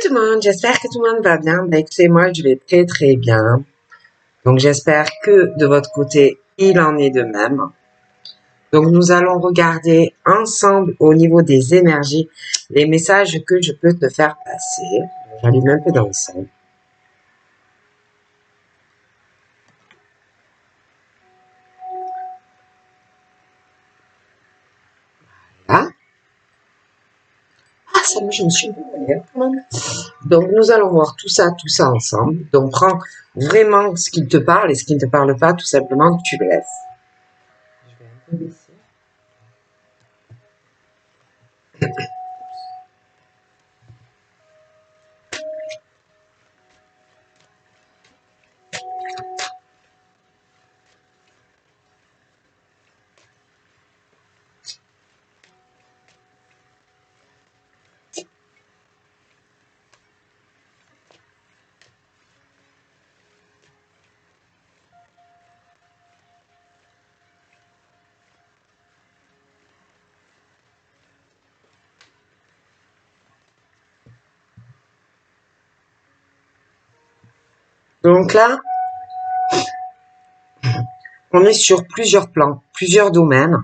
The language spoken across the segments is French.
tout le monde, j'espère que tout le monde va bien. Écoutez, moi je vais très très bien. Donc j'espère que de votre côté, il en est de même. Donc nous allons regarder ensemble au niveau des énergies les messages que je peux te faire passer. J'allume un peu dans le son. Voilà. Ah, ça, je me suis embrouillée quand même. Donc nous allons voir tout ça ensemble. Donc prends vraiment ce qui te parle et ce qui ne te parle pas, tout simplement, tu le laisses. Je vais un peu baisser. Donc là, on est sur plusieurs plans, plusieurs domaines.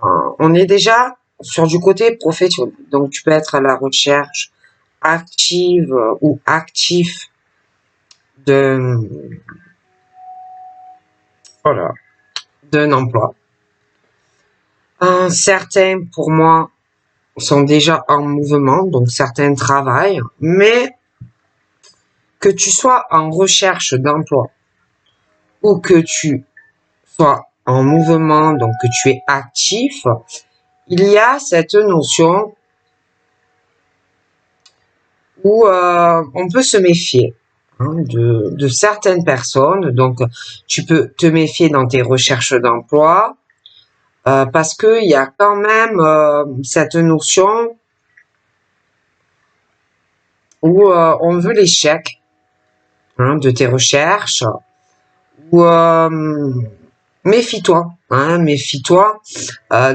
On est déjà sur du côté professionnel. Donc, tu peux être à la recherche active ou actif de, voilà, d'un emploi. Certains, pour moi, sont déjà en mouvement, donc certains travaillent, mais que tu sois en recherche d'emploi ou que tu sois en mouvement, donc que tu es actif, il y a cette notion où on peut se méfier de certaines personnes. Donc, tu peux te méfier dans tes recherches d'emploi parce que il y a quand même cette notion où on veut l'échec de tes recherches. Ou méfie-toi, méfie-toi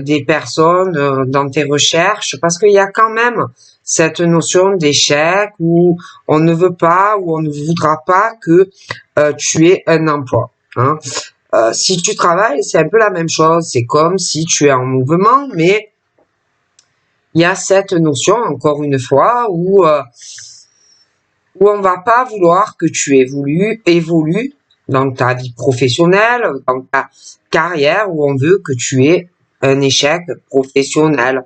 des personnes dans tes recherches parce qu'il y a quand même cette notion d'échec où on ne veut pas ou on ne voudra pas que tu aies un emploi. Si tu travailles, c'est un peu la même chose. C'est comme si tu es en mouvement, mais il y a cette notion, encore une fois, où on va pas vouloir que tu évolues dans ta vie professionnelle, dans ta carrière, où on veut que tu aies un échec professionnel.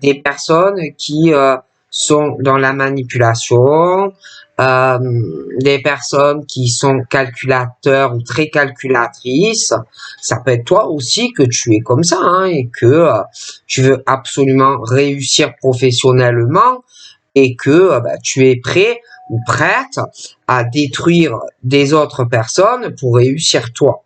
Des personnes qui sont dans la manipulation, des personnes qui sont calculateurs ou très calculatrices. Ça peut être toi aussi que tu es comme ça et que tu veux absolument réussir professionnellement et que tu es prêt ou prête à détruire des autres personnes pour réussir toi.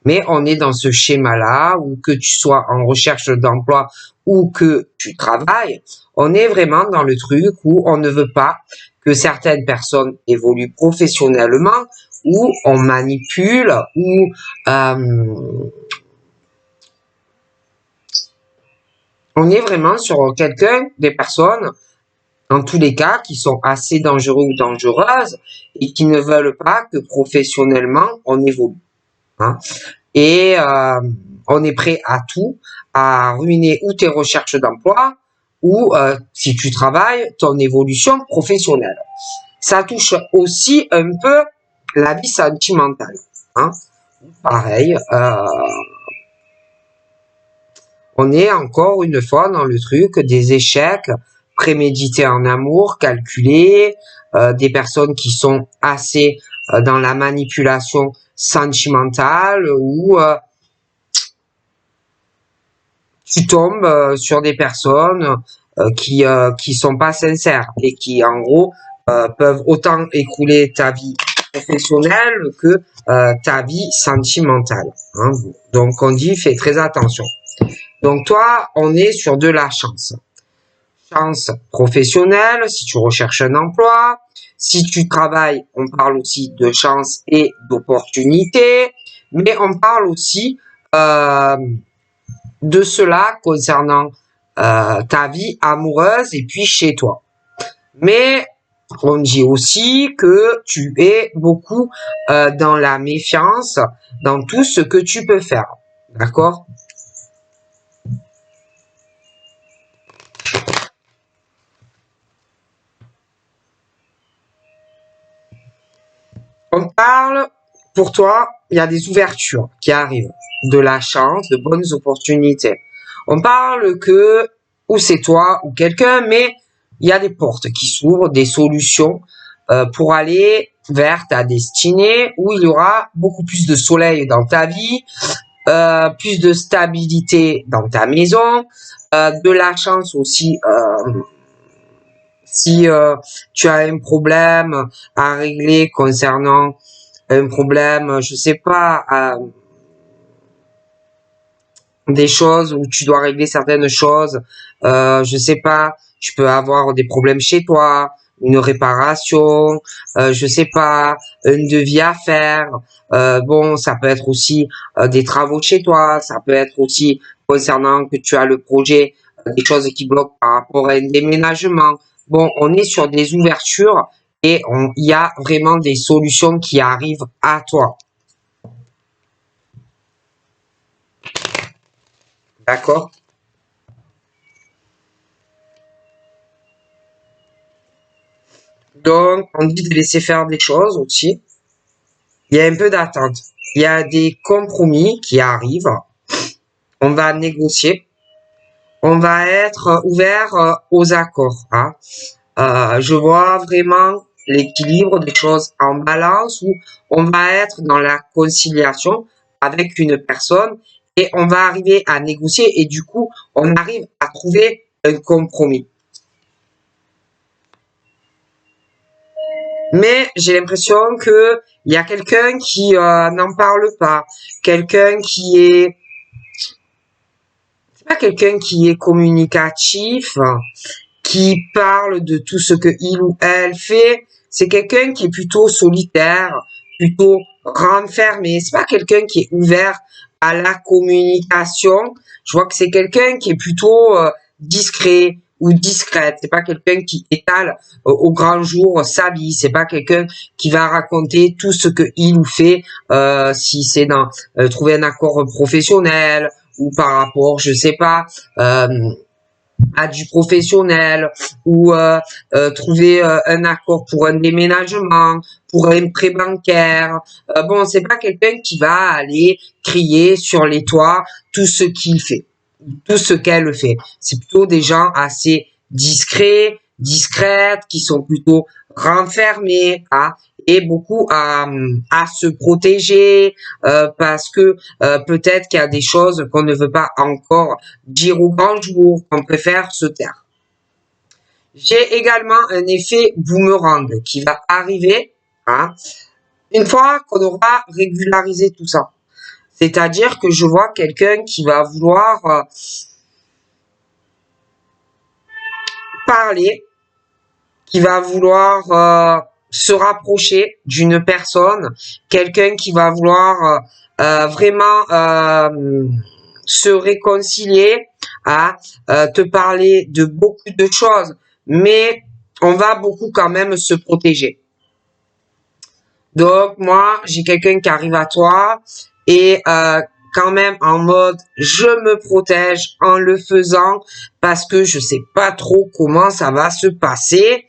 Mais on est dans ce schéma-là, où que tu sois en recherche d'emploi ou que tu travailles, on est vraiment dans le truc où on ne veut pas que certaines personnes évoluent professionnellement, où on manipule, où on est vraiment sur des personnes en tous les cas, qui sont assez dangereux ou dangereuses et qui ne veulent pas que professionnellement on évolue. Et on est prêt à tout, à ruiner ou tes recherches d'emploi ou si tu travailles, ton évolution professionnelle. Ça touche aussi un peu la vie sentimentale. Pareil, on est encore une fois dans le truc des échecs prémédités en amour, calculés, des personnes qui sont assez dans la manipulation sentimentale ou tu tombes sur des personnes qui sont pas sincères et qui en gros peuvent autant écrouler ta vie professionnelle que ta vie sentimentale. Donc on dit fais très attention. Donc toi, on est sur de la chance. Chance professionnelle, si tu recherches un emploi. Si tu travailles, on parle aussi de chance et d'opportunité. Mais on parle aussi de cela concernant ta vie amoureuse et puis chez toi. Mais on dit aussi que tu es beaucoup dans la méfiance dans tout ce que tu peux faire. D'accord? On parle, pour toi, il y a des ouvertures qui arrivent, de la chance, de bonnes opportunités. On parle que, ou c'est toi ou quelqu'un, mais il y a des portes qui s'ouvrent, des solutions pour aller vers ta destinée où il y aura beaucoup plus de soleil dans ta vie, plus de stabilité dans ta maison, de la chance aussi si tu as un problème à régler concernant un problème, je sais pas, des choses où tu dois régler certaines choses, je sais pas, tu peux avoir des problèmes chez toi, une réparation, je sais pas, un devis à faire. Bon, ça peut être aussi des travaux chez toi, ça peut être aussi concernant que tu as le projet, des choses qui bloquent par rapport à un déménagement. Bon, on est sur des ouvertures et il y a vraiment des solutions qui arrivent à toi. D'accord? Donc, on dit de laisser faire des choses aussi. Il y a un peu d'attente. Il y a des compromis qui arrivent. On va négocier. On va être ouvert aux accords. Hein. Je vois vraiment l'équilibre des choses en balance où on va être dans la conciliation avec une personne et on va arriver à négocier et du coup, on arrive à trouver un compromis. Mais j'ai l'impression que il y a quelqu'un qui n'en parle pas, quelqu'un qui est, c'est pas quelqu'un qui est communicatif, qui parle de tout ce que il ou elle fait. C'est quelqu'un qui est plutôt solitaire, plutôt renfermé. C'est pas quelqu'un qui est ouvert à la communication. Je vois que c'est quelqu'un qui est plutôt discret ou discrète. C'est pas quelqu'un qui étale au grand jour sa vie. C'est pas quelqu'un qui va raconter tout ce que il ou fait si c'est dans trouver un accord professionnel ou par rapport, je sais pas. À du professionnel ou trouver un accord pour un déménagement, pour un prêt bancaire. Bon, c'est pas quelqu'un qui va aller crier sur les toits tout ce qu'il fait, tout ce qu'elle fait. C'est plutôt des gens assez discrets, discrètes, qui sont plutôt renfermés, hein, et beaucoup à se protéger parce que peut-être qu'il y a des choses qu'on ne veut pas encore dire au grand jour, qu'on préfère se taire. J'ai également un effet boomerang qui va arriver hein, une fois qu'on aura régularisé tout ça. C'est-à-dire que je vois quelqu'un qui va vouloir parler, qui va vouloir se rapprocher d'une personne, quelqu'un qui va vouloir vraiment se réconcilier, à te parler de beaucoup de choses, mais on va beaucoup quand même se protéger. Donc moi, j'ai quelqu'un qui arrive à toi et quand même en mode je me protège en le faisant parce que je sais pas trop comment ça va se passer,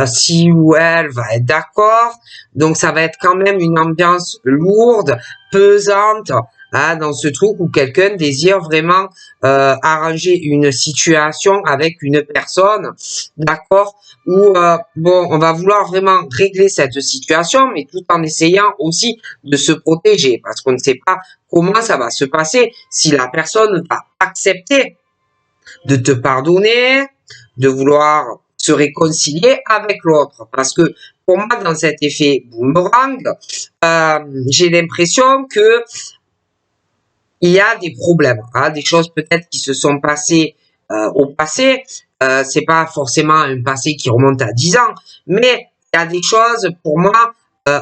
si ou elle va être d'accord. Donc ça va être quand même une ambiance lourde, pesante, hein, dans ce truc où quelqu'un désire vraiment arranger une situation avec une personne, d'accord, où bon, on va vouloir vraiment régler cette situation, mais tout en essayant aussi de se protéger, parce qu'on ne sait pas comment ça va se passer, si la personne va accepter de te pardonner, de vouloir se réconcilier avec l'autre. Parce que pour moi, dans cet effet boomerang, j'ai l'impression que il y a des problèmes, hein, des choses peut-être qui se sont passées au passé. C'est pas forcément un passé qui remonte à 10 ans, mais il y a des choses pour moi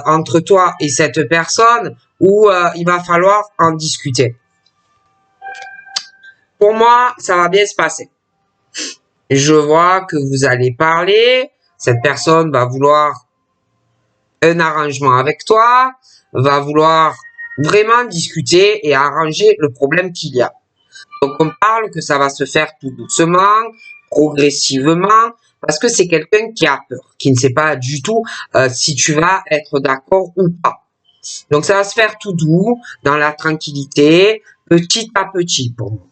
entre toi et cette personne où il va falloir en discuter. Pour moi, ça va bien se passer. Je vois que vous allez parler, cette personne va vouloir un arrangement avec toi, va vouloir vraiment discuter et arranger le problème qu'il y a. Donc on parle que ça va se faire tout doucement, progressivement, parce que c'est quelqu'un qui a peur, qui ne sait pas du tout si tu vas être d'accord ou pas. Donc ça va se faire tout doux, dans la tranquillité, petit à petit pour moi.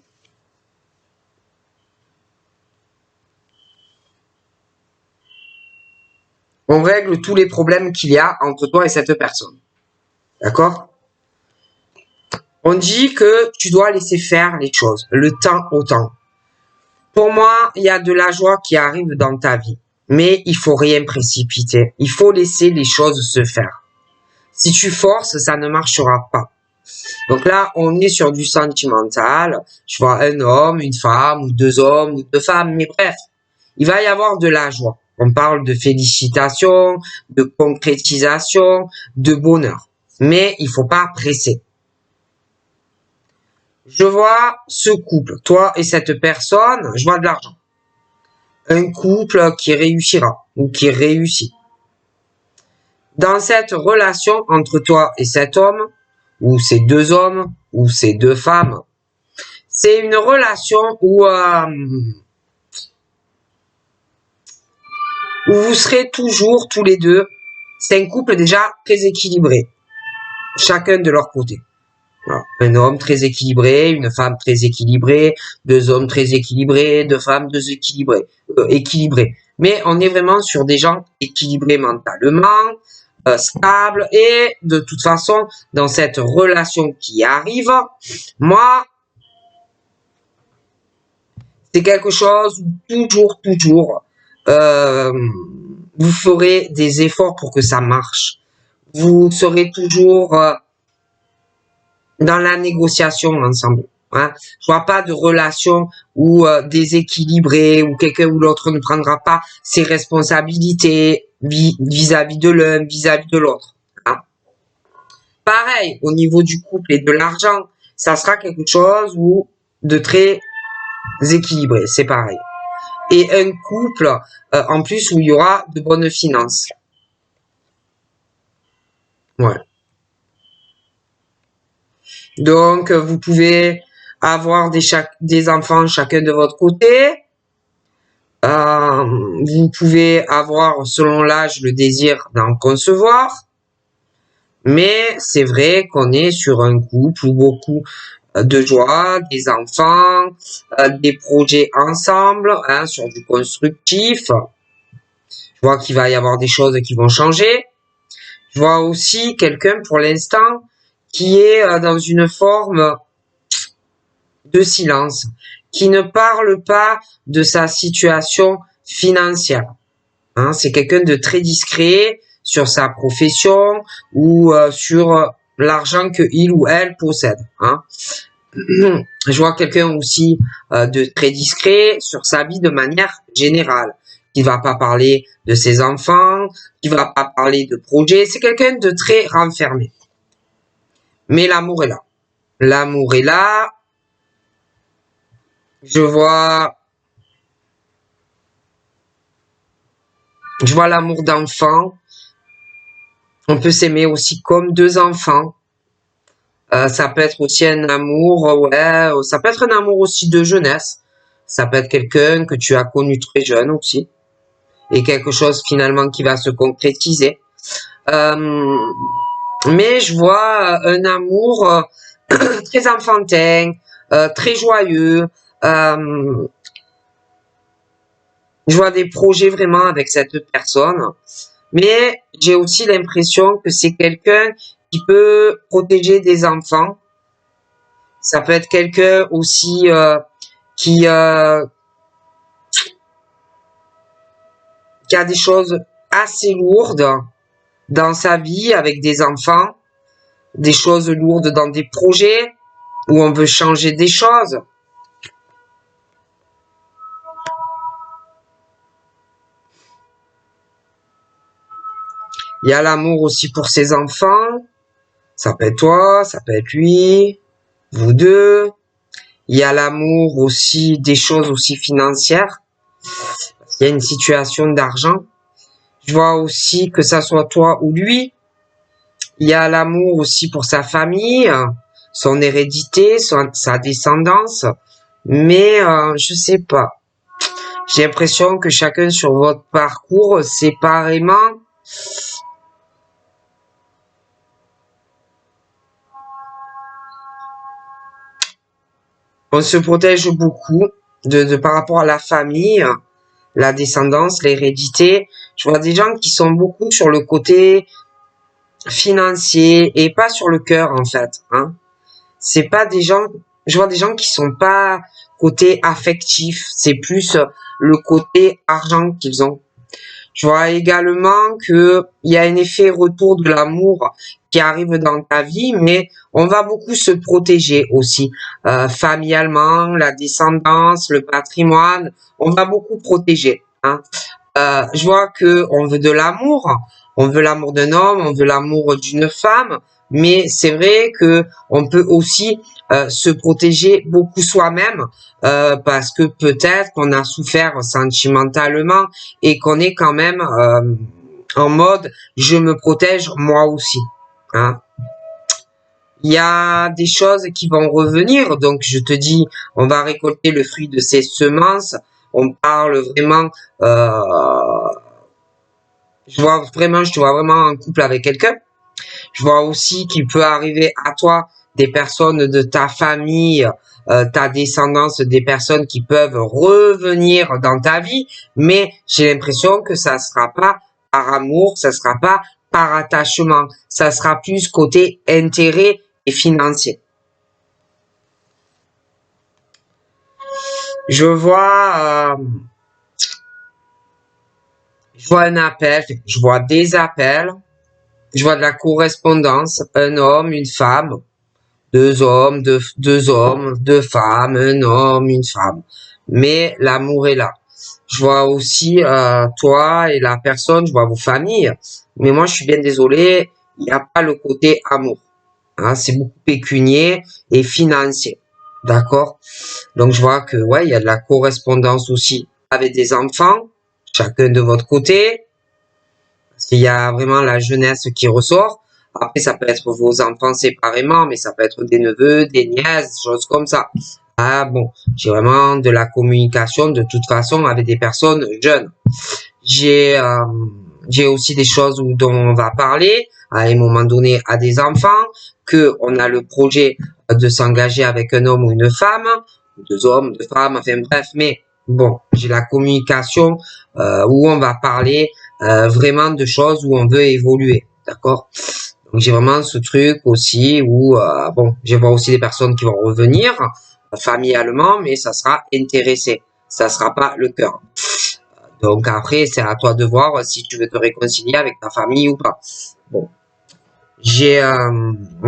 On règle tous les problèmes qu'il y a entre toi et cette personne. D'accord? On dit que tu dois laisser faire les choses, le temps au temps. Pour moi, il y a de la joie qui arrive dans ta vie, mais il faut rien précipiter. Il faut laisser les choses se faire. Si tu forces, ça ne marchera pas. Donc là, on est sur du sentimental. Tu vois, un homme, une femme, ou deux hommes, ou deux femmes, mais bref, il va y avoir de la joie. On parle de félicitations, de concrétisation, de bonheur. Mais il faut pas presser. Je vois ce couple, toi et cette personne, je vois de l'argent. Un couple qui réussira ou qui réussit. Dans cette relation entre toi et cet homme, ou ces deux hommes, ou ces deux femmes, c'est une relation où vous serez toujours tous les deux. C'est un couple déjà très équilibré, chacun de leur côté. Voilà. Un homme très équilibré, une femme très équilibrée, deux hommes très équilibrés, deux femmes déséquilibrées, équilibrés. Mais on est vraiment sur des gens équilibrés mentalement, stables, et de toute façon, dans cette relation qui arrive, moi, c'est quelque chose où toujours, vous ferez des efforts pour que ça marche. Vous serez toujours dans la négociation ensemble. Hein. Je vois pas de relation où déséquilibré, où quelqu'un ou l'autre ne prendra pas ses responsabilités vis-à-vis de l'un, vis-à-vis de l'autre. Hein. Pareil, au niveau du couple et de l'argent, ça sera quelque chose où de très équilibré, c'est pareil. Et un couple, en plus, où il y aura de bonnes finances. Ouais. Donc, vous pouvez avoir des enfants chacun de votre côté. Vous pouvez avoir, selon l'âge, le désir d'en concevoir. Mais c'est vrai qu'on est sur un couple où beaucoup de joie, des enfants, des projets ensemble, hein, sur du constructif. Je vois qu'il va y avoir des choses qui vont changer. Je vois aussi quelqu'un, pour l'instant, qui est dans une forme de silence, qui ne parle pas de sa situation financière. Hein, c'est quelqu'un de très discret sur sa profession ou sur l'argent que il ou elle possède. Hein. Je vois quelqu'un aussi de très discret sur sa vie de manière générale, qui va pas parler de ses enfants, qui va pas parler de projets. C'est quelqu'un de très renfermé. Mais l'amour est là. L'amour est là. Je vois l'amour d'enfant. On peut s'aimer aussi comme deux enfants. Ça peut être aussi un amour, ouais, ça peut être un amour aussi de jeunesse. Ça peut être quelqu'un que tu as connu très jeune aussi. Et quelque chose finalement qui va se concrétiser. Mais je vois un amour très enfantin, très joyeux. Je vois des projets vraiment avec cette personne. Mais j'ai aussi l'impression que c'est quelqu'un qui peut protéger des enfants. Ça peut être quelqu'un aussi qui a des choses assez lourdes dans sa vie avec des enfants, des choses lourdes dans des projets où on veut changer des choses. Il y a l'amour aussi pour ses enfants. Ça peut être toi, ça peut être lui, vous deux. Il y a l'amour aussi des choses aussi financières. Il y a une situation d'argent. Je vois aussi que ça soit toi ou lui. Il y a l'amour aussi pour sa famille, son hérédité, sa descendance. Mais je sais pas. J'ai l'impression que chacun sur votre parcours, séparément, on se protège beaucoup par rapport à la famille, la descendance, l'hérédité. Je vois des gens qui sont beaucoup sur le côté financier et pas sur le cœur en fait. Hein. C'est pas des gens, je vois des gens qui sont pas côté affectif, c'est plus le côté argent qu'ils ont. Je vois également que il y a un effet retour de l'amour qui arrive dans ta vie, mais on va beaucoup se protéger aussi, familialement, la descendance, le patrimoine, on va beaucoup protéger. Hein. Je vois que on veut l'amour d'un homme, on veut l'amour d'une femme, mais c'est vrai que on peut aussi se protéger beaucoup soi-même parce que peut-être qu'on a souffert sentimentalement et qu'on est quand même en mode je me protège moi aussi. Hein. Il y a des choses qui vont revenir, donc je te dis, on va récolter le fruit de ces semences. On parle vraiment, je te vois vraiment en couple avec quelqu'un. Je vois aussi qu'il peut arriver à toi des personnes de ta famille, ta descendance, des personnes qui peuvent revenir dans ta vie, mais j'ai l'impression que ça sera pas par amour, ça sera pas par attachement, ça sera plus côté intérêt et financier. Je vois, je vois un appel, je vois des appels, je vois de la correspondance, un homme, une femme, deux hommes, deux femmes, un homme, une femme. Mais l'amour est là. Je vois aussi toi et la personne, je vois vos familles. Mais moi, je suis bien désolé, il n'y a pas le côté amour. Hein, c'est beaucoup pécunier et financier. D'accord? Donc, je vois que, ouais, il y a de la correspondance aussi avec des enfants, chacun de votre côté. Parce qu'il y a vraiment la jeunesse qui ressort. Après, ça peut être vos enfants séparément, mais ça peut être des neveux, des nièces, choses comme ça. Ah bon, j'ai vraiment de la communication de toute façon avec des personnes jeunes. J'ai j'ai aussi des choses dont on va parler à un moment donné à des enfants, que on a le projet de s'engager avec un homme ou une femme, deux hommes, deux femmes, enfin bref, mais bon, j'ai la communication où on va parler vraiment de choses où on veut évoluer, d'accord? Donc j'ai vraiment ce truc aussi où bon, je vois aussi des personnes qui vont revenir familialement, mais ça sera intéressé, ça sera pas le cœur. Donc après, c'est à toi de voir si tu veux te réconcilier avec ta famille ou pas. Bon, j'ai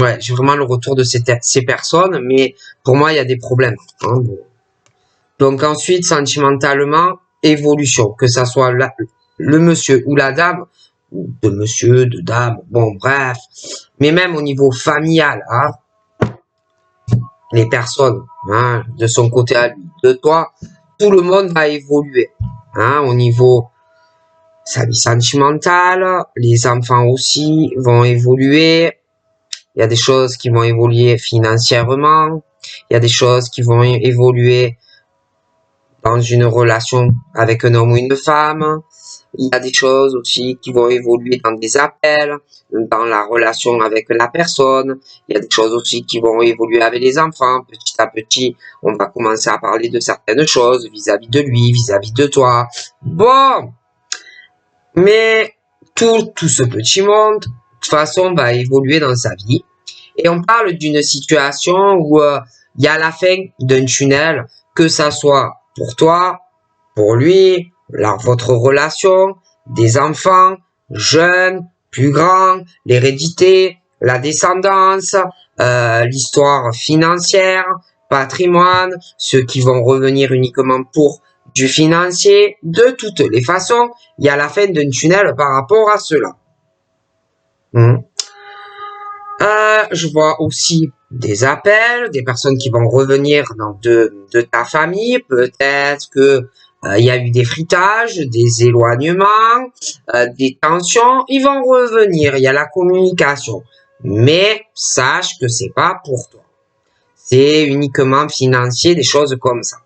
ouais, j'ai vraiment le retour de ces personnes, mais pour moi, il y a des problèmes. Hein, bon. Donc ensuite, sentimentalement, évolution, que ça soit le monsieur ou la dame, ou de monsieur, de dame, bon bref, mais même au niveau familial, hein, les personnes, hein, de son côté à lui, de toi, tout le monde va évoluer, hein, au niveau sa vie sentimentale, les enfants aussi vont évoluer, il y a des choses qui vont évoluer financièrement, il y a des choses qui vont évoluer dans une relation avec un homme ou une femme. Il y a des choses aussi qui vont évoluer dans des appels, dans la relation avec la personne. Il y a des choses aussi qui vont évoluer avec les enfants. Petit à petit, on va commencer à parler de certaines choses vis-à-vis de lui, vis-à-vis de toi. Bon, mais tout ce petit monde, de toute façon, va évoluer dans sa vie. Et on parle d'une situation où il y a la fin d'un tunnel, que ça soit pour toi, pour lui, votre relation, des enfants, jeunes, plus grands, l'hérédité, la descendance, l'histoire financière, patrimoine, ceux qui vont revenir uniquement pour du financier. De toutes les façons, il y a la fin d'un tunnel par rapport à cela. Je vois aussi des appels, des personnes qui vont revenir de ta famille. Peut-être que il y a eu des fritages, des éloignements, des tensions, ils vont revenir, il y a la communication. Mais sache que c'est pas pour toi. C'est uniquement financier, des choses comme ça.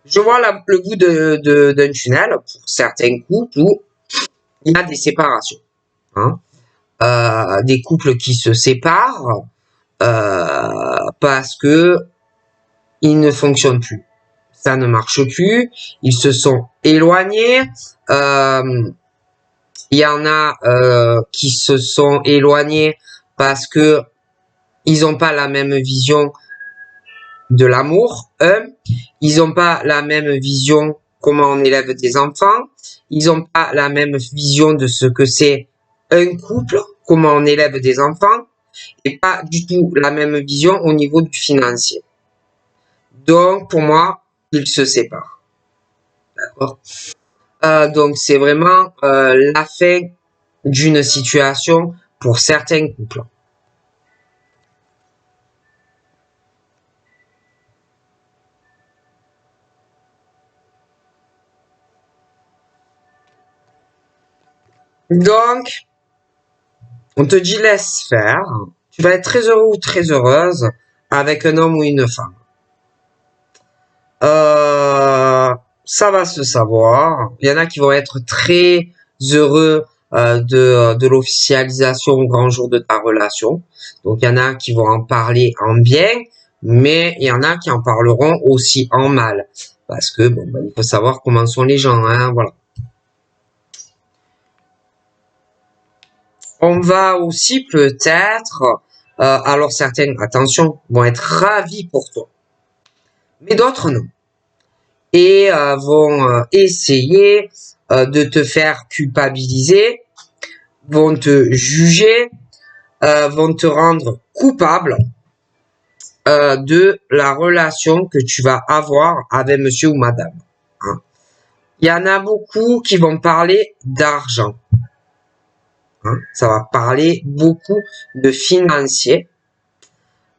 Je vois le bout d'un tunnel pour certains couples où il y a des séparations. Hein. Des couples qui se séparent parce que ils ne fonctionnent plus. Ça ne marche plus. Ils se sont éloignés. Il y en a qui se sont éloignés parce que ils n'ont pas la même vision de l'amour. Ils n'ont pas la même vision comment on élève des enfants. Ils n'ont pas la même vision de ce que c'est un couple, comment on élève des enfants, et pas du tout la même vision au niveau du financier. Donc, pour moi, ils se séparent. D'accord. Donc, c'est vraiment la fin d'une situation pour certains couples. Donc, on te dit laisse faire. Tu vas être très heureux ou très heureuse avec un homme ou une femme. Ça va se savoir. Il y en a qui vont être très heureux de l'officialisation au grand jour de ta relation. Donc, il y en a qui vont en parler en bien, mais il y en a qui en parleront aussi en mal. Parce que, bon, il faut savoir comment sont les gens, hein, voilà. On va aussi peut-être, alors certaines, attention, vont être ravis pour toi, mais d'autres non. Et vont essayer de te faire culpabiliser, vont te juger, vont te rendre coupable de la relation que tu vas avoir avec monsieur ou madame. Hein. Il y en a beaucoup qui vont parler d'argent. Hein. Ça va parler beaucoup de financier.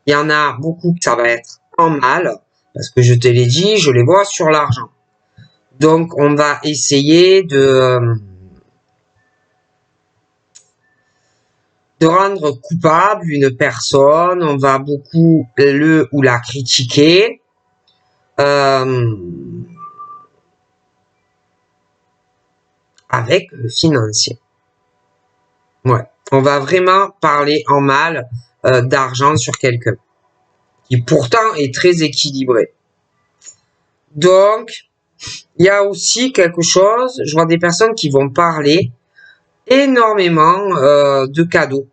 Il y en a beaucoup que ça va être en mal, parce que je te l'ai dit, je les vois sur l'argent. Donc, on va essayer de rendre coupable une personne, on va beaucoup le ou la critiquer. Avec le financier. Ouais, on va vraiment parler en mal d'argent sur quelqu'un qui pourtant est très équilibré. Donc, il y a aussi quelque chose, je vois des personnes qui vont parler énormément de cadeaux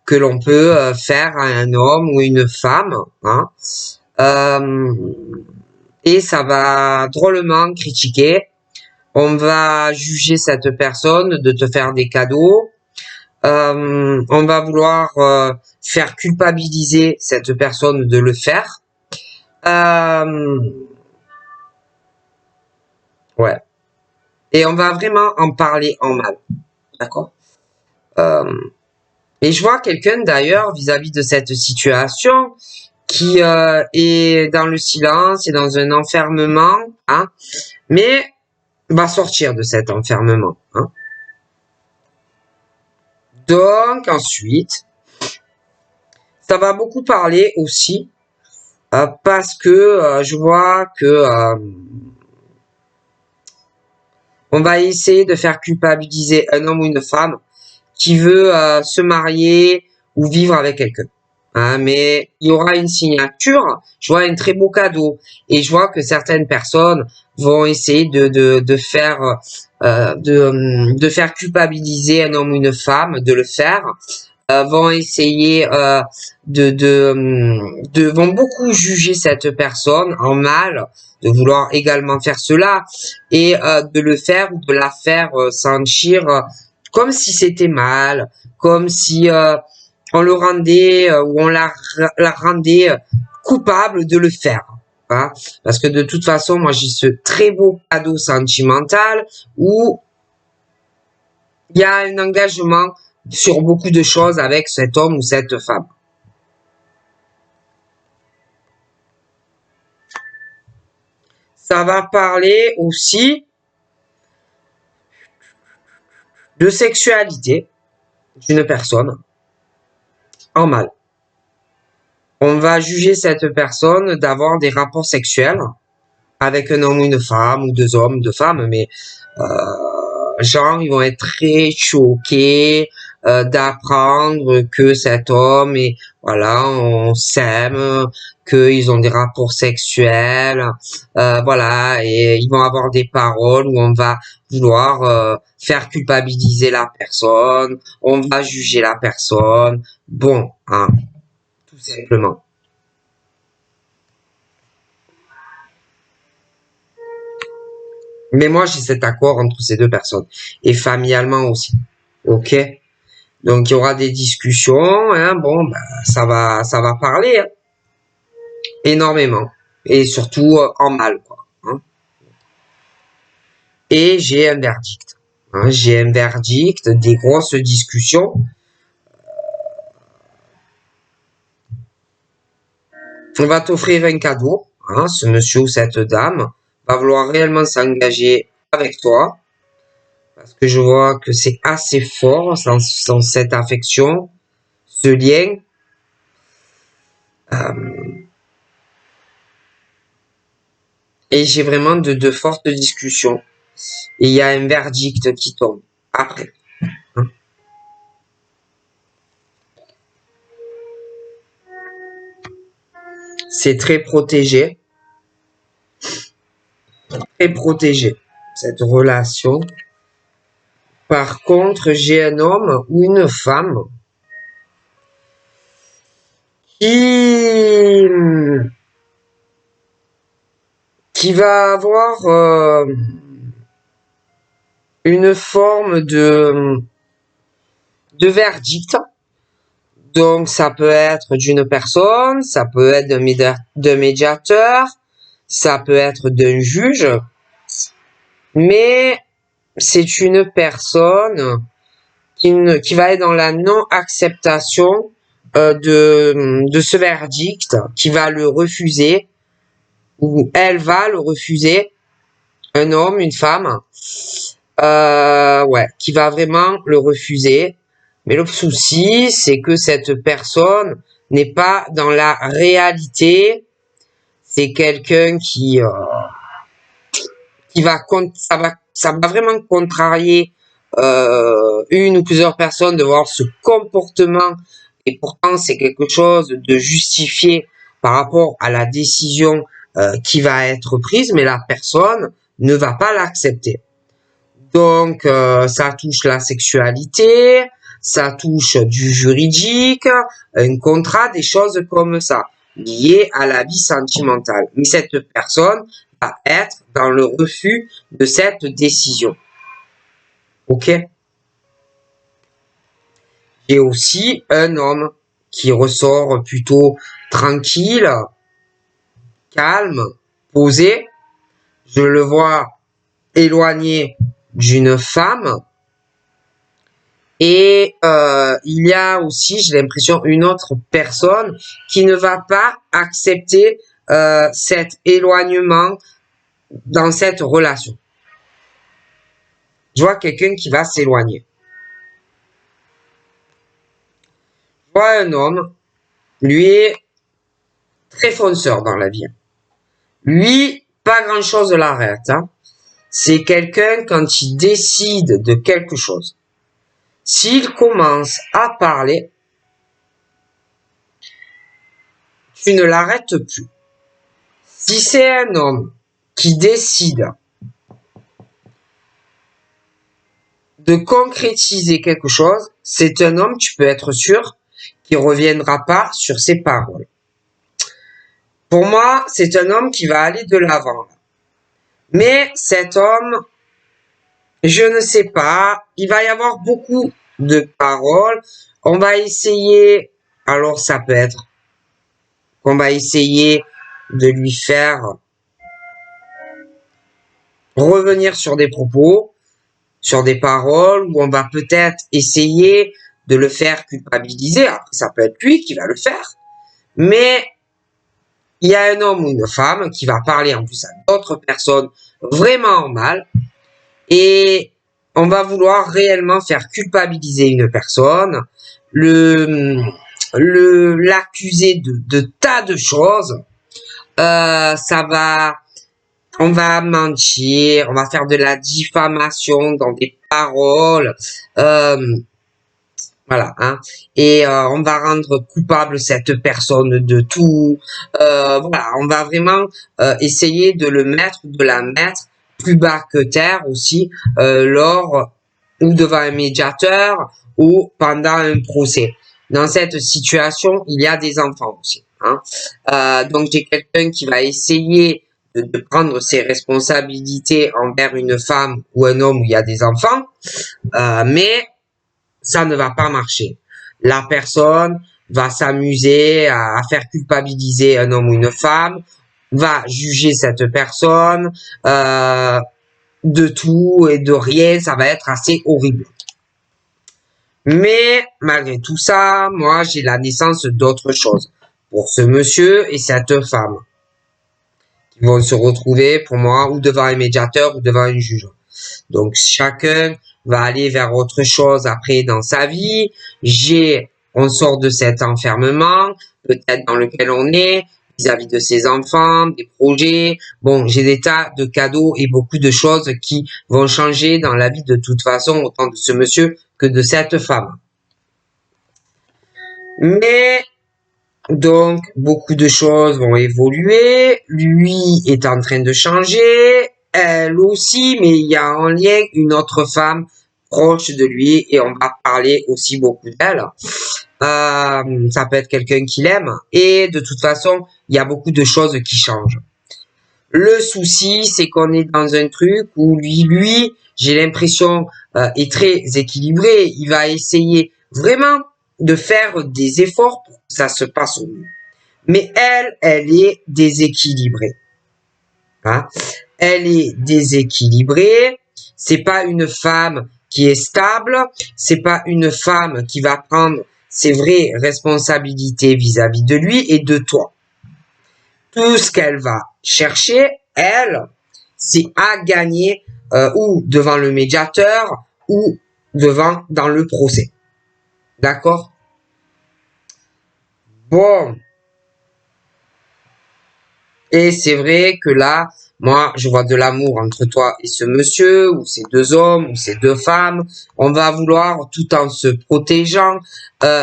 que l'on peut faire à un homme ou une femme. Hein. Et ça va drôlement critiquer. On va juger cette personne de te faire des cadeaux. On va vouloir faire culpabiliser cette personne de le faire. Ouais. Et on va vraiment en parler en mal. D'accord. Et je vois quelqu'un d'ailleurs vis-à-vis de cette situation qui est dans le silence et dans un enfermement, hein, mais va sortir de cet enfermement. Hein. Donc ensuite, ça va beaucoup parler aussi parce que je vois que on va essayer de faire culpabiliser un homme ou une femme qui veut se marier ou vivre avec quelqu'un. Hein, mais il y aura une signature, je vois un très beau cadeau et je vois que certaines personnes vont essayer de faire culpabiliser un homme ou une femme de le faire, vont essayer vont beaucoup juger cette personne en mal, de vouloir également faire cela et de le faire ou de la faire sentir comme si c'était mal, comme si on le rendait ou on la rendait coupable de le faire. Hein. Parce que de toute façon, moi j'ai ce très beau cadeau sentimental où il y a un engagement sur beaucoup de choses avec cet homme ou cette femme. ça va parler aussi de sexualité d'une personne en mal. On va juger cette personne d'avoir des rapports sexuels avec un homme ou une femme, ou deux hommes, deux femmes, mais genre ils vont être très choqués d'apprendre que cet homme et voilà, on s'aime, qu'ils ont des rapports sexuels, voilà, et ils vont avoir des paroles où on va vouloir faire culpabiliser la personne, on va juger la personne, bon, hein, tout simplement. Mais moi, j'ai cet accord entre ces deux personnes. Et familialement aussi. OK? Donc, il y aura des discussions, hein. Bon, bah, ça va parler, hein, énormément. Et surtout, en mal, quoi, hein. Et j'ai un verdict. Hein. J'ai un verdict, des grosses discussions. On va t'offrir un cadeau, hein. Ce monsieur ou cette dame va vouloir réellement s'engager avec toi. Parce que je vois que c'est assez fort dans cette affection, ce lien. Et j'ai vraiment de fortes discussions. Et il y a un verdict qui tombe après. Hein. C'est très protégé. Très protégé, cette relation. Par contre, j'ai un homme ou une femme qui, qui va avoir une forme de verdict. Donc, ça peut être d'une personne, ça peut être d'un médiateur, ça peut être d'un juge, mais c'est une personne qui va être dans la non-acceptation de ce verdict, qui va le refuser, ou elle va le refuser, un homme, une femme, ouais, qui va vraiment le refuser. Mais le souci, c'est que cette personne n'est pas dans la réalité. C'est quelqu'un qui va, ça va vraiment contrarier une ou plusieurs personnes de voir ce comportement. Et pourtant, c'est quelque chose de justifié par rapport à la décision qui va être prise, mais la personne ne va pas l'accepter. Donc, ça touche la sexualité, ça touche du juridique, un contrat, des choses comme ça, liées à la vie sentimentale. Mais cette personne va être dans le refus de cette décision. OK? J'ai aussi un homme qui ressort plutôt tranquille, calme, posé. Je le vois éloigné d'une femme. Et il y a aussi, j'ai l'impression, une autre personne qui ne va pas accepter cet éloignement dans cette relation. Je vois quelqu'un qui va s'éloigner. Je vois un homme, lui est très fonceur dans la vie. Lui, pas grand-chose l'arrête. Hein. C'est quelqu'un, quand il décide de quelque chose, s'il commence à parler, tu ne l'arrêtes plus. Si c'est un homme qui décide de concrétiser quelque chose, c'est un homme, tu peux être sûr, qui reviendra pas sur ses paroles. Pour moi, c'est un homme qui va aller de l'avant. Mais cet homme, je ne sais pas, il va y avoir beaucoup de paroles. On va essayer, alors ça peut être qu'on va essayer de lui faire revenir sur des propos, sur des paroles, où on va peut-être essayer de le faire culpabiliser. Après, ça peut être lui qui va le faire. Mais il y a un homme ou une femme qui va parler en plus à d'autres personnes vraiment en mal et on va vouloir réellement faire culpabiliser une personne, l'accuser de tas de choses. On va mentir, on va faire de la diffamation dans des paroles, voilà, hein. Et on va rendre coupable cette personne de tout. Voilà, on va vraiment essayer de la mettre plus bas que terre aussi, lors ou devant un médiateur ou pendant un procès. Dans cette situation, il y a des enfants aussi, hein. Donc j'ai quelqu'un qui va essayer de prendre ses responsabilités envers une femme ou un homme où il y a des enfants, mais ça ne va pas marcher. La personne va s'amuser à faire culpabiliser un homme ou une femme, va juger cette personne de tout et de rien, ça va être assez horrible. Mais malgré tout ça, moi j'ai la naissance d'autre chose pour ce monsieur et cette femme qui vont se retrouver pour moi ou devant un médiateur ou devant un juge. Donc chacun va aller vers autre chose après dans sa vie. On sort de cet enfermement, peut-être dans lequel on est, vis-à-vis de ses enfants, des projets. Bon, j'ai des tas de cadeaux et beaucoup de choses qui vont changer dans la vie de toute façon, autant de ce monsieur que de cette femme. Mais donc, beaucoup de choses vont évoluer. Lui est en train de changer. Elle aussi, mais il y a en lien une autre femme proche de lui et on va parler aussi beaucoup d'elle. Ça peut être quelqu'un qu'il aime et de toute façon, il y a beaucoup de choses qui changent. Le souci, c'est qu'on est dans un truc où lui, j'ai l'impression, est très équilibré. Il va essayer vraiment de faire des efforts pour que ça se passe au mieux. Mais elle est déséquilibrée. Hein? Elle est déséquilibrée. C'est pas une femme qui est stable. C'est pas une femme qui va prendre ses vraies responsabilités vis-à-vis de lui et de toi. Tout ce qu'elle va chercher, elle, c'est à gagner ou devant le médiateur ou dans le procès. D'accord? Bon. Et c'est vrai que là, moi, je vois de l'amour entre toi et ce monsieur, ou ces deux hommes, ou ces deux femmes. On va vouloir, tout en se protégeant,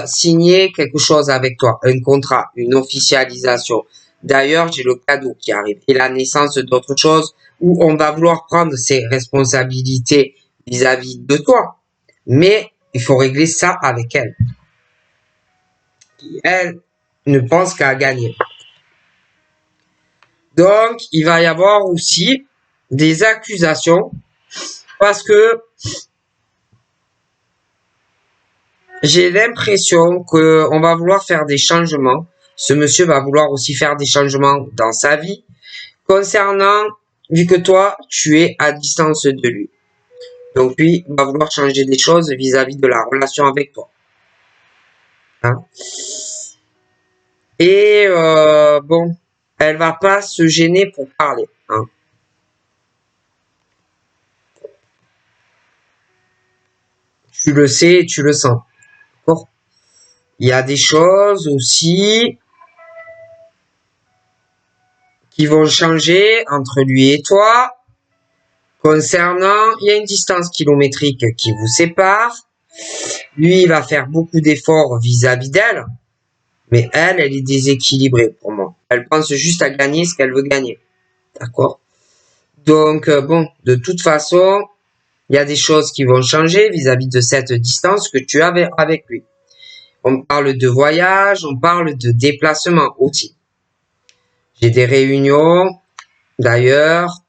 signer quelque chose avec toi, un contrat, une officialisation. D'ailleurs, j'ai le cadeau qui arrive et la naissance d'autre chose où on va vouloir prendre ses responsabilités vis-à-vis de toi. Mais il faut régler ça avec elle. Elle ne pense qu'à gagner. Donc, il va y avoir aussi des accusations parce que j'ai l'impression qu'on va vouloir faire des changements. Ce monsieur va vouloir aussi faire des changements dans sa vie concernant, vu que toi, tu es à distance de lui. Donc, lui va vouloir changer des choses vis-à-vis de la relation avec toi. Hein? Et bon, elle va pas se gêner pour parler. Hein? Tu le sais, tu le sens. D'accord? Il y a des choses aussi qui vont changer entre lui et toi. Concernant, il y a une distance kilométrique qui vous sépare. Lui, il va faire beaucoup d'efforts vis-à-vis d'elle. Mais elle est déséquilibrée pour moi. Elle pense juste à gagner ce qu'elle veut gagner. D'accord? Donc, bon, de toute façon, il y a des choses qui vont changer vis-à-vis de cette distance que tu avais avec lui. On parle de voyage, on parle de déplacement aussi. J'ai des réunions, d'ailleurs,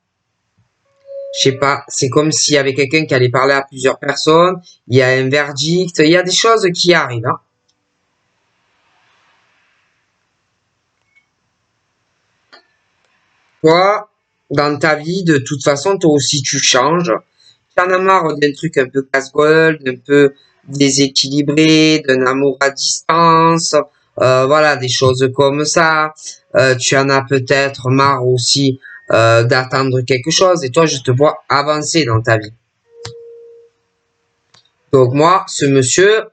je sais pas, c'est comme s'il y avait quelqu'un qui allait parler à plusieurs personnes, il y a un verdict, il y a des choses qui arrivent. Hein. Toi, dans ta vie, de toute façon, toi aussi, tu changes. Tu en as marre d'un truc un peu casse-gueule, d'un peu déséquilibré, d'un amour à distance. Voilà, des choses comme ça. Tu en as peut-être marre aussi d'attendre quelque chose et toi, je te vois avancer dans ta vie. Donc moi, ce monsieur,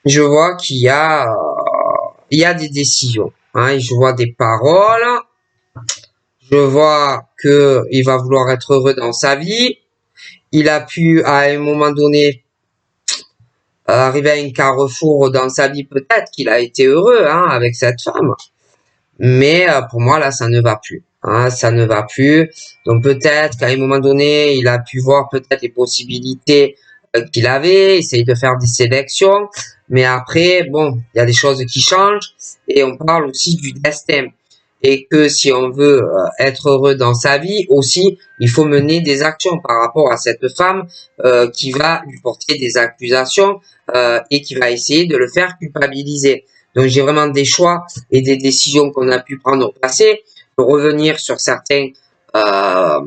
je vois il y a des décisions. Hein, je vois des paroles. Je vois que il va vouloir être heureux dans sa vie. Il a pu, à un moment donné, arriver à un carrefour dans sa vie. Peut-être qu'il a été heureux hein, avec cette femme. Mais pour moi, là, ça ne va plus. Hein, ça ne va plus. Donc peut-être qu'à un moment donné, il a pu voir peut-être les possibilités qu'il avait, essayer de faire des sélections. Mais après, bon, il y a des choses qui changent. Et on parle aussi du destin. Et que si on veut être heureux dans sa vie, aussi, il faut mener des actions par rapport à cette femme qui va lui porter des accusations et qui va essayer de le faire culpabiliser. Donc j'ai vraiment des choix et des décisions qu'on a pu prendre au passé, de revenir euh,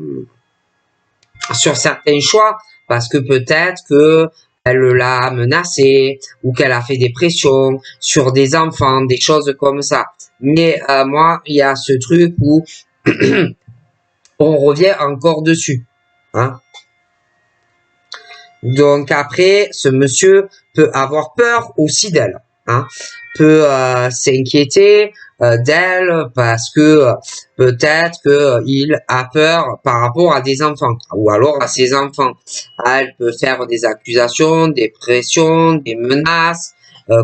sur certains choix, parce que peut-être que elle l'a menacé ou qu'elle a fait des pressions sur des enfants, des choses comme ça. Mais moi, il y a ce truc où on revient encore dessus. Hein. Donc après, ce monsieur peut avoir peur aussi d'elle, hein, peut s'inquiéter d'elle parce que peut-être que il a peur par rapport à des enfants ou alors à ses enfants. Elle peut faire des accusations, des pressions, des menaces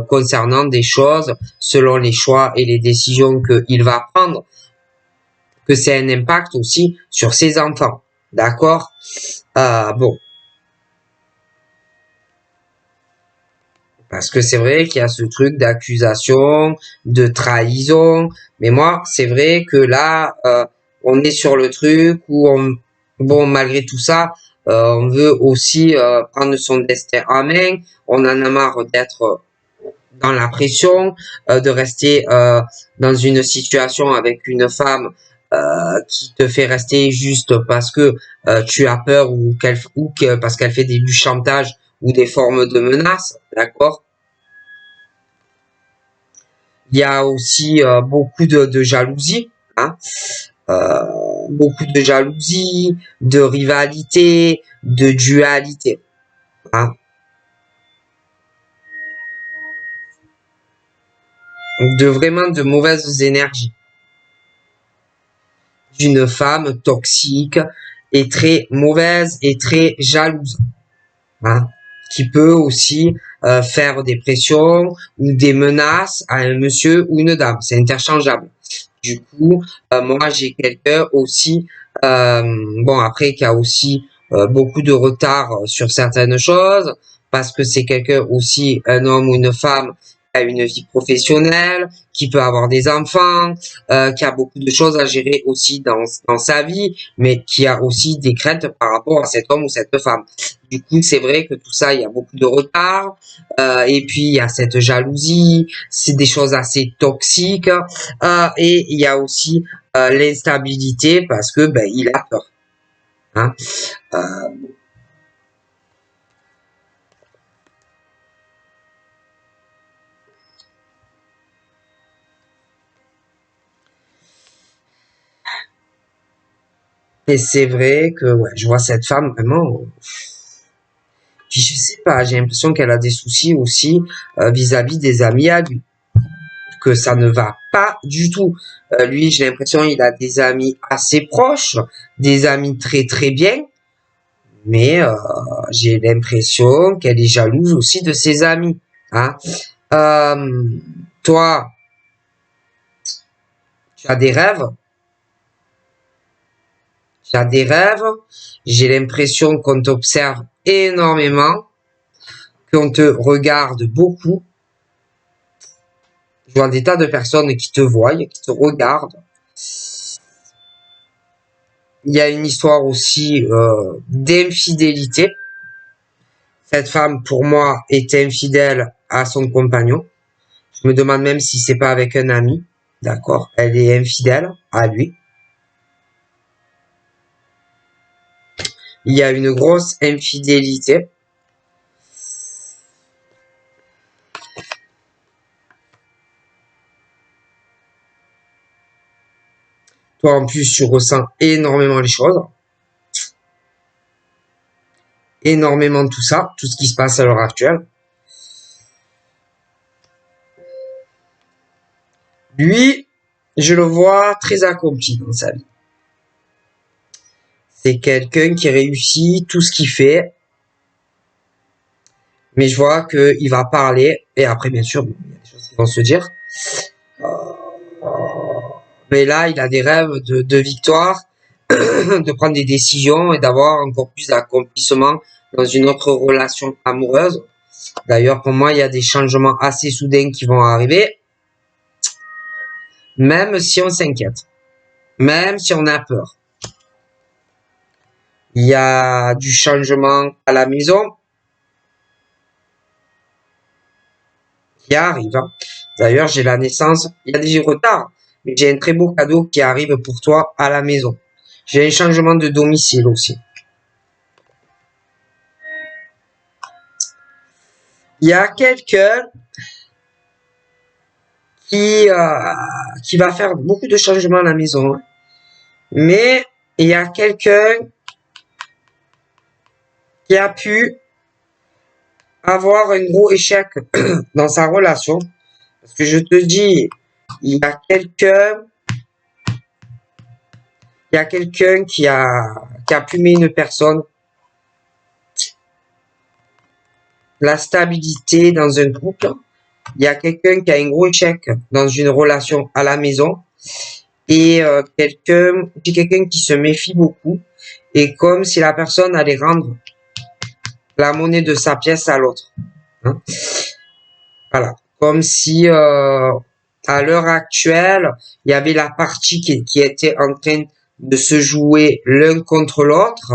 concernant des choses selon les choix et les décisions qu'il va prendre, que c'est un impact aussi sur ses enfants. D'accord? Bon. Parce que c'est vrai qu'il y a ce truc d'accusation, de trahison. Mais moi, c'est vrai que là, on est sur le truc où bon, malgré tout ça, on veut aussi prendre son destin en main. On en a marre d'être dans la pression, de rester dans une situation avec une femme qui te fait rester juste parce que tu as peur ou parce qu'elle fait du chantage ou des formes de menaces, d'accord? Il y a aussi beaucoup de jalousie, hein, beaucoup de jalousie, de rivalité, de dualité, hein, de vraiment de mauvaises énergies d'une femme toxique et très mauvaise et très jalouse, hein, qui peut aussi faire des pressions ou des menaces à un monsieur ou une dame. C'est interchangeable. Du coup, moi, j'ai quelqu'un aussi, bon, après, qui a aussi beaucoup de retard sur certaines choses, parce que c'est quelqu'un aussi, un homme ou une femme, qui a une vie professionnelle, qui peut avoir des enfants, qui a beaucoup de choses à gérer aussi dans sa vie, mais qui a aussi des craintes par rapport à cet homme ou cette femme. Du coup, c'est vrai que tout ça, il y a beaucoup de retard, et puis il y a cette jalousie, c'est des choses assez toxiques, et il y a aussi l'instabilité parce que ben il a peur. Hein. Euh, et c'est vrai que ouais, je vois cette femme vraiment. Puis je sais pas, j'ai l'impression qu'elle a des soucis aussi vis-à-vis des amis à lui, que ça ne va pas du tout. Lui, j'ai l'impression il a des amis assez proches, des amis très très bien, mais j'ai l'impression qu'elle est jalouse aussi de ses amis. Hein. Euh, toi, tu as des rêves, tu as des rêves, j'ai l'impression qu'on t'observe énormément, qu'on te regarde beaucoup. Je vois des tas de personnes qui te voient, qui te regardent. Il y a une histoire aussi d'infidélité. Cette femme, pour moi, est infidèle à son compagnon. Je me demande même si c'est pas avec un ami. D'accord? Elle est infidèle à lui. Il y a une grosse infidélité. Toi, en plus, tu ressens énormément les choses. Énormément tout ça, tout ce qui se passe à l'heure actuelle. Lui, je le vois très accompli dans sa vie. C'est quelqu'un qui réussit tout ce qu'il fait. Mais je vois qu'il va parler. Et après, bien sûr, il y a des choses qui vont se dire. Mais là, il a des rêves de victoire, de prendre des décisions et d'avoir encore plus d'accomplissement dans une autre relation amoureuse. D'ailleurs, pour moi, il y a des changements assez soudains qui vont arriver. Même si on s'inquiète. Même si on a peur. Il y a du changement à la maison qui arrive. D'ailleurs, j'ai la naissance. Il y a des retards. Mais j'ai un très beau cadeau qui arrive pour toi à la maison. J'ai un changement de domicile aussi. Il y a quelqu'un qui va faire beaucoup de changements à la maison. Mais il y a quelqu'un qui a pu avoir un gros échec dans sa relation. Parce que je te dis, il y a quelqu'un qui a plumé une personne. La stabilité dans un couple. Il y a quelqu'un qui a un gros échec dans une relation à la maison. Et quelqu'un qui se méfie beaucoup. Et comme si la personne allait rendre la monnaie de sa pièce à l'autre. Hein? Voilà. Comme si à l'heure actuelle, il y avait la partie qui était en train de se jouer l'un contre l'autre.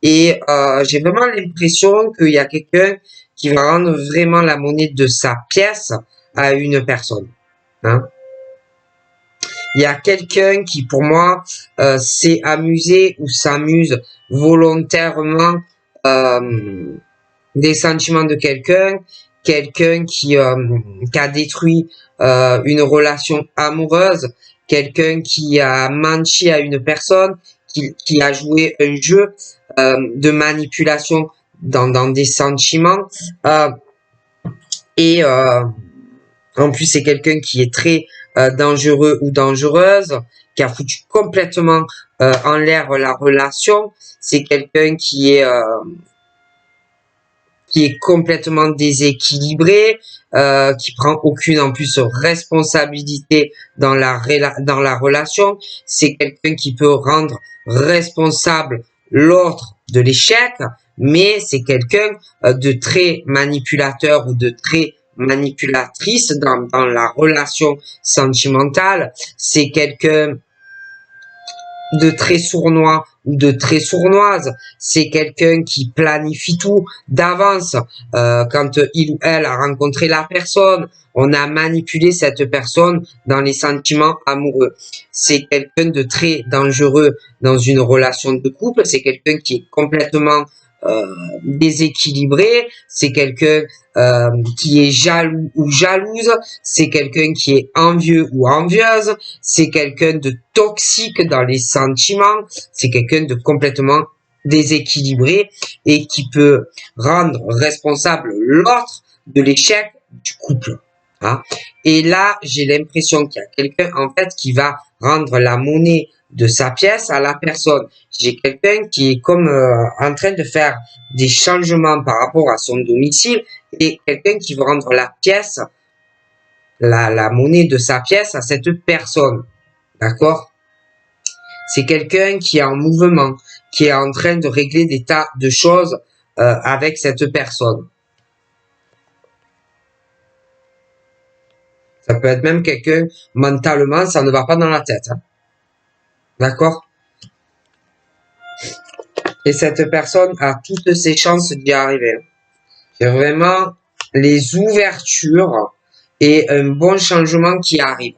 Et j'ai vraiment l'impression qu'il y a quelqu'un qui va rendre vraiment la monnaie de sa pièce à une personne. Hein? Il y a quelqu'un qui, pour moi, s'est amusé ou s'amuse volontairement des sentiments de quelqu'un qui a détruit une relation amoureuse, quelqu'un qui a menti à une personne, qui a joué un jeu de manipulation dans des sentiments. Et en plus, c'est quelqu'un qui est très dangereux ou dangereuse, qui a foutu complètement en l'air la relation. C'est quelqu'un qui est complètement déséquilibré, qui prend aucune en plus responsabilité dans la relation. C'est quelqu'un qui peut rendre responsable l'autre de l'échec, mais c'est quelqu'un de très manipulateur ou de très manipulatrice dans la relation sentimentale. C'est quelqu'un de très sournois ou de très sournoise. C'est quelqu'un qui planifie tout d'avance. Quand il ou elle a rencontré la personne, on a manipulé cette personne dans les sentiments amoureux. C'est quelqu'un de très dangereux dans une relation de couple. C'est quelqu'un qui est complètement déséquilibré. C'est quelqu'un qui est jaloux ou jalouse. C'est quelqu'un qui est envieux ou envieuse. C'est quelqu'un de toxique dans les sentiments. C'est quelqu'un de complètement déséquilibré et qui peut rendre responsable l'autre de l'échec du couple. Hein. Et là, j'ai l'impression qu'il y a quelqu'un en fait qui va rendre la monnaie de sa pièce à la personne. J'ai quelqu'un qui est comme en train de faire des changements par rapport à son domicile et quelqu'un qui veut rendre la pièce, la monnaie de sa pièce à cette personne. D'accord? C'est quelqu'un qui est en mouvement, qui est en train de régler des tas de choses avec cette personne. Ça peut être même quelqu'un, mentalement, ça ne va pas dans la tête. Hein. D'accord? Et cette personne a toutes ses chances d'y arriver. C'est vraiment les ouvertures et un bon changement qui arrive.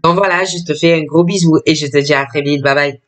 Donc voilà, je te fais un gros bisou et je te dis à très vite. Bye bye.